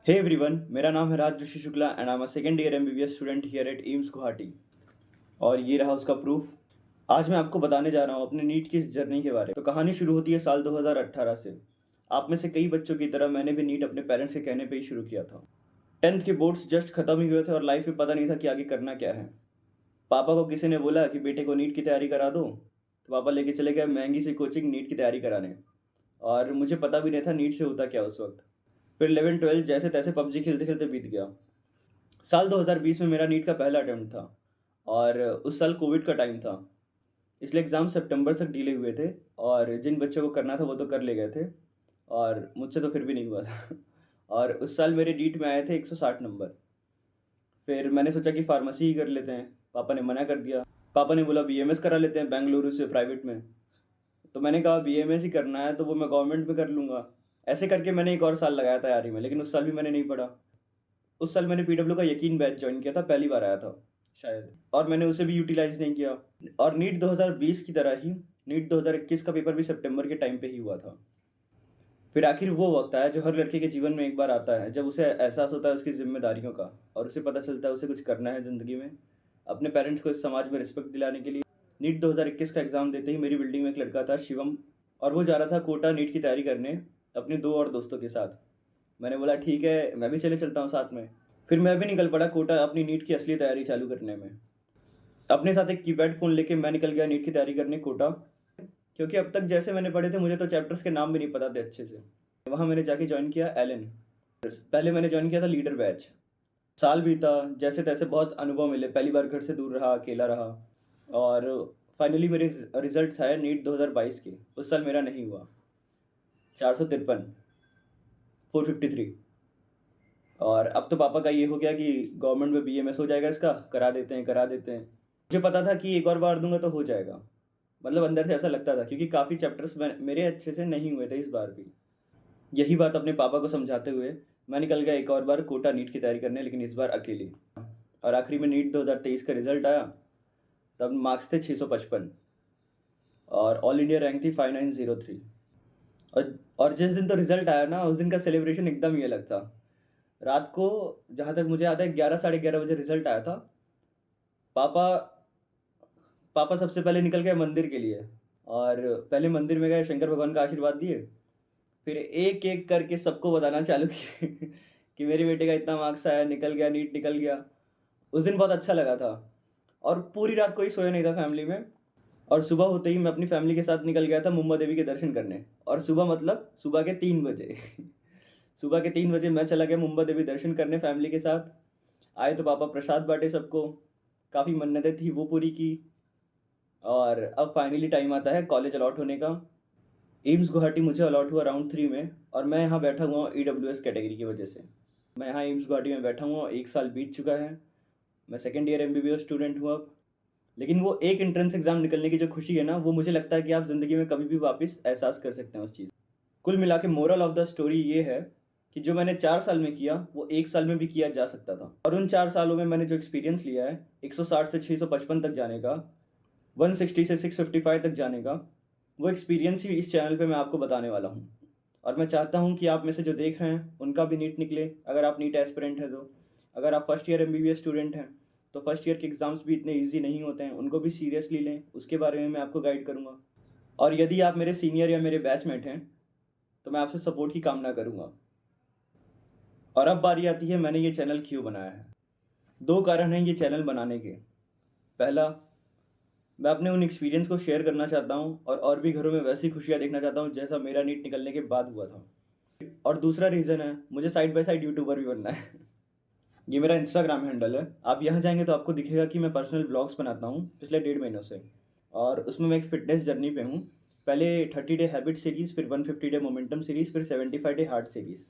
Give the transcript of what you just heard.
Hey everyone, मेरा नाम है Raj Rishi Shukla and I am a second year MBBS student here at AIIMS Guwahati. और ये रहा उसका प्रूफ। आज मैं आपको बताने जा रहा हूँ अपने नीट की इस जर्नी के बारे में। तो कहानी शुरू होती है साल 2018 से। आप में से कई बच्चों की तरह मैंने भी नीट अपने पेरेंट्स के कहने पे ही शुरू किया था। 10th के बोर्ड्स जस्ट खत्म ही हुए थे और लाइफ में पता नहीं था कि आगे करना क्या है। पापा को किसी ने बोला कि बेटे को नीट की तैयारी करा दो, तो पापा लेके चले गए महंगी सी कोचिंग नीट की तैयारी कराने। और मुझे पता भी नहीं था नीट से होता क्या उस वक्त। फिर 11-12 जैसे तैसे पबजी खेलते खेलते बीत गया। साल 2020 में मेरा नीट का पहला अटेम्प्ट था और उस साल कोविड का टाइम था, इसलिए एग्ज़ाम सितंबर तक डिले हुए थे। और जिन बच्चों को करना था वो तो कर ले गए थे और मुझसे तो फिर भी नहीं हुआ था। और उस साल मेरे नीट में आए थे 160 नंबर। फिर मैंने सोचा कि फार्मेसी ही कर लेते हैं, पापा ने मना कर दिया। पापा ने बोला बीएमएस करा लेते हैं बेंगलुरु से प्राइवेट में। तो मैंने कहा बीएमएस ही करना है तो वो मैं गवर्नमेंट में कर लूँगा। ऐसे करके मैंने एक और साल लगाया तैयारी में, लेकिन उस साल भी मैंने नहीं पढ़ा। उस साल मैंने पीडब्ल्यू का यकीन बैच जॉइन किया था, पहली बार आया था शायद, और मैंने उसे भी यूटिलाइज नहीं किया। और नीट 2020 की तरह ही नीट 2021 का पेपर भी सितंबर के टाइम पे ही हुआ था। फिर आखिर वो वक्त आया जो हर लड़के के जीवन में एक बार आता है, जब उसे एहसास होता है उसकी जिम्मेदारियों का और उसे पता चलता है उसे कुछ करना है ज़िंदगी में, अपने पेरेंट्स को इस समाज में रिस्पेक्ट दिलाने के लिए। नीट 2021 का एग्ज़ाम देते ही मेरी बिल्डिंग में एक लड़का था, शिवम, और वो जा रहा था कोटा नीट की तैयारी करने अपने दो और दोस्तों के साथ। मैंने बोला ठीक है, मैं भी चले चलता हूँ साथ में। फिर मैं भी निकल पड़ा कोटा अपनी नीट की असली तैयारी चालू करने में। अपने साथ एक कीपैड फ़ोन लेके मैं निकल गया नीट की तैयारी करने कोटा, क्योंकि अब तक जैसे मैंने पढ़े थे मुझे तो चैप्टर्स के नाम भी नहीं पता थे अच्छे से। वहाँ मैंने जाके ज्वाइन किया एलन। पहले मैंने ज्वाइन किया था लीडर बैच। साल बीता, जैसे तैसे बहुत अनुभव मिले, पहली बार घर से दूर रहा, अकेला रहा। और फाइनली मेरे रिजल्ट आए नीट 2022 के। उस साल मेरा नहीं हुआ, 453, 453। और अब तो पापा का ये हो गया कि गवर्नमेंट में बीएमएस हो जाएगा, इसका करा देते हैं करा देते हैं। मुझे पता था कि एक और बार दूंगा तो हो जाएगा, मतलब अंदर से ऐसा लगता था, क्योंकि काफ़ी चैप्टर्स मेरे अच्छे से नहीं हुए थे इस बार भी। यही बात अपने पापा को समझाते हुए मैं निकल गया एक और बार कोटा नीट की तैयारी करने, लेकिन इस बार अकेले। और आखिरी में नीट 2023 का रिजल्ट आया, तब मार्क्स थे 655 और ऑल इंडिया रैंक थी 5903। और जिस दिन तो रिजल्ट आया ना, उस दिन का सेलिब्रेशन एकदम ही अलग था। रात को, जहाँ तक मुझे याद है, 11 साढ़े 11 बजे रिजल्ट आया था। पापा पापा सबसे पहले निकल गए मंदिर के लिए, और पहले मंदिर में गए, शंकर भगवान का आशीर्वाद दिए। फिर एक एक करके सबको बताना चालू किए कि मेरे बेटे का इतना मार्क्स आया, निकल गया, नीट निकल गया। उस दिन बहुत अच्छा लगा था। और पूरी रात कोई सोया नहीं था फैमिली में। और सुबह होते ही मैं अपनी फैमिली के साथ निकल गया था मुंबा देवी के दर्शन करने। और सुबह मतलब सुबह के 3 बजे सुबह के 3 बजे मैं चला गया मुंबा देवी दर्शन करने फैमिली के साथ। आए तो पापा प्रसाद बांटे सबको, काफ़ी मन्नतें थी वो पूरी की। और अब फाइनली टाइम आता है कॉलेज अलॉट होने का। एम्स गुवाहाटी मुझे अलॉट हुआ राउंड 3 में, और मैं यहाँ बैठा हुआ हूँ ईडब्ल्यूएस कैटेगरी की वजह से। मैं यहाँ एम्स गुवाहाटी में बैठा हुआ, 1 साल बीत चुका है। मैं सेकेंड ईयर एमबीबीएस स्टूडेंट हूँ अब। लेकिन वो एक एंट्रेंस एग्ज़ाम निकलने की जो खुशी है ना, वो मुझे लगता है कि आप ज़िंदगी में कभी भी वापस एहसास कर सकते हैं उस चीज़। कुल मिला के मोरल ऑफ द स्टोरी ये है कि जो मैंने 4 साल में किया वो 1 साल में भी किया जा सकता था। और उन 4 सालों में मैंने जो एक्सपीरियंस लिया है 160 से 655 तक जाने का, 160 से 655 तक जाने का, वो एक्सपीरियंस ही इस चैनल पे मैं आपको बताने वाला हूँ। और मैं चाहता हूँ कि आप में से जो देख रहे हैं उनका भी नीट निकले, अगर आप नीट एस्पिरेंट हैं तो। अगर आप फर्स्ट ईयर एमबीबीएस स्टूडेंट हैं तो फर्स्ट ईयर के एग्ज़ाम्स भी इतने ईजी नहीं होते हैं, उनको भी सीरियसली लें, उसके बारे में मैं आपको गाइड करूँगा। और यदि आप मेरे सीनियर या मेरे बैचमेट हैं तो मैं आपसे सपोर्ट की कामना करूँगा। और अब बारी आती है मैंने ये चैनल क्यों बनाया है। 2 कारण हैं ये चैनल बनाने के। पहला, मैं अपने उन एक्सपीरियंस को शेयर करना चाहता हूँ और भी घरों में वैसी खुशियाँ देखना चाहता हूँ जैसा मेरा नीट निकलने के बाद हुआ था। और दूसरा रीज़न है, मुझे साइड बाय साइड यूट्यूबर भी बनना है। ये मेरा इंस्टाग्राम हैंडल है, आप यहाँ जाएंगे तो आपको दिखेगा कि मैं पर्सनल ब्लॉग्स बनाता हूँ पिछले 1.5 महीनों से। और उसमें मैं एक फ़िटनेस जर्नी पे हूँ। पहले 30 डे हैबिट सीरीज़, फिर 150 डे मोमेंटम सीरीज़, फिर 75 डे हार्ट सीरीज़।